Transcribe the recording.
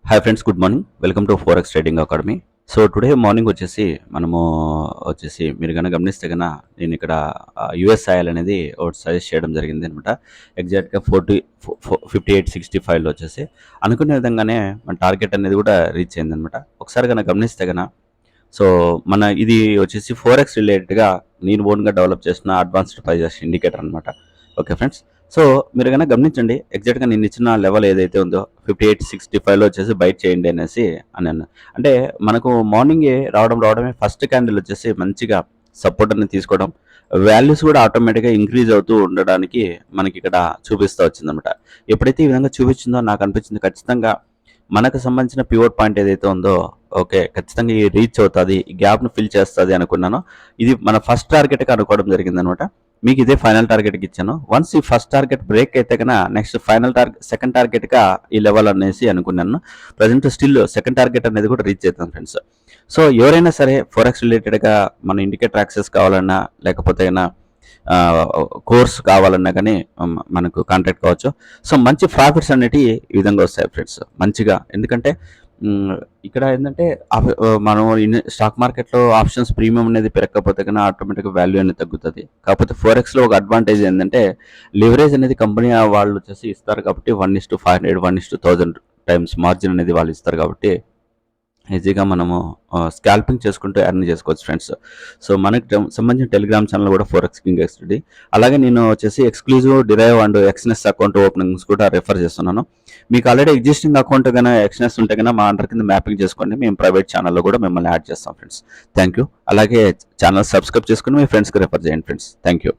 Hi friends, good morning. Welcome to forex trading academy. So today morning మనము మీరు కనుక గమనిస్తే కనుక నేను ఇక్కడ యుఎస్ఐఎల్ అనేది ఒకటి సజెస్ట్ చేయడం జరిగింది అనమాట. ఎగ్జాక్ట్గా 58.65లో అనుకునే విధంగానే మన టార్గెట్ అనేది కూడా రీచ్ అయిందనమాట. ఒకసారి కనుక గమనిస్తే కనుక మన ఇది ఫోరెక్స్ రిలేటెడ్గా నేను ఓన్గా డెవలప్ చేసిన అడ్వాన్స్డ్ ప్రైజెస్ ఇండికేటర్ అనమాట. ఓకే ఫ్రెండ్స్, సో మీరు కనుక గమనించండి, ఎగ్జాక్ట్గా నేను ఇచ్చిన లెవెల్ ఏదైతే ఉందో 58.65లో బైట్ చేయండి అనేసి అన్నాను. అంటే మనకు మార్నింగే రావడమే ఫస్ట్ క్యాండిల్ మంచిగా సపోర్ట్ అనేది తీసుకోవడం, వాల్యూస్ కూడా ఆటోమేటిక్గా ఇంక్రీజ్ అవుతూ ఉండడానికి మనకి ఇక్కడ చూపిస్తూ వచ్చిందనమాట. ఎప్పుడైతే ఈ విధంగా చూపించిందో నాకు అనిపించింది ఖచ్చితంగా మనకు సంబంధించిన ప్యూర్ పాయింట్ ఏదైతే ఉందో ఓకే ఖచ్చితంగా ఈ రీచ్ అవుతుంది, ఈ గ్యాప్ను ఫిల్ చేస్తుంది అనుకున్నాను. ఇది మన ఫస్ట్ టార్గెట్గా అనుకోవడం జరిగిందనమాట. మీకు ఇదే ఫైనల్ టార్గెట్కి ఇచ్చాను. వన్స్ ఈ ఫస్ట్ టార్గెట్ బ్రేక్ అయితే కన్నా నెక్స్ట్ ఫైనల్ టార్గెట్ సెకండ్ టార్గెట్గా ఈ లెవెల్ అనేసి అనుకున్నాను. ప్రజెంట్ స్టిల్ సెకండ్ టార్గెట్ అనేది కూడా రీచ్ అవుతాం ఫ్రెండ్స్. సో ఎవరైనా సరే ఫోరెక్స్ రిలేటెడ్గా మన ఇండికేటర్ యాక్సెస్ కావాలన్నా లేకపోతే అయినా కోర్స్ కావాలన్నా కానీ మనకు కాంటాక్ట్ కావచ్చు. సో మంచి ప్రాఫిట్స్ అనేవి ఈ విధంగా వస్తాయి ఫ్రెండ్స్ మంచిగా. ఎందుకంటే ఇక్కడ ఏంటంటే మనం స్టాక్ మార్కెట్లో ఆప్షన్స్ ప్రీమియం అనేది పెరగకపోతే కన్నా ఆటోమేటిక్గా వాల్యూ అనేది తగ్గుతుంది. కాకపోతే ఫోరెక్స్లో ఒక అడ్వాంటేజ్ ఏంటంటే లివరేజ్ అనేది కంపెనీ వాళ్ళు ఇస్తారు కాబట్టి 1:500 1:1000 టైమ్స్ మార్జిన్ అనేది వాళ్ళు ఇస్తారు కాబట్టి ఈజీగా మనము స్కాల్పింగ్ చేసుకుంటూ ఎర్న్ చేసుకోవచ్చు ఫ్రెండ్స్. సో మనకి సంబంధించిన టెలిగ్రామ్ ఛానల్ కూడా ఫోరెక్స్ కింగ్ ఎక్స్డి, అలాగే నేను exclusive derive and ఎక్స్నెస్ account openings కూడా రెఫర్ చేస్తున్నాను. మీకు ఆల్రెడీ ఎగ్జిస్టింగ్ అకౌంట్ కన్నా ఎక్స్నెస్ ఉంటే కన్నా మా అండర్ కింద మ్యాపింగ్ చేసుకోండి, మేము ప్రైవేట్ ఛానల్లో కూడా మిమ్మల్ని యాడ్ చేస్తాం ఫ్రెండ్స్. Thank you. అలాగే ఛానల్ సబ్స్క్రైబ్ చేసుకుని మీ ఫ్రెండ్స్కి రెఫర్ చేయండి ఫ్రెండ్స్. Thank you.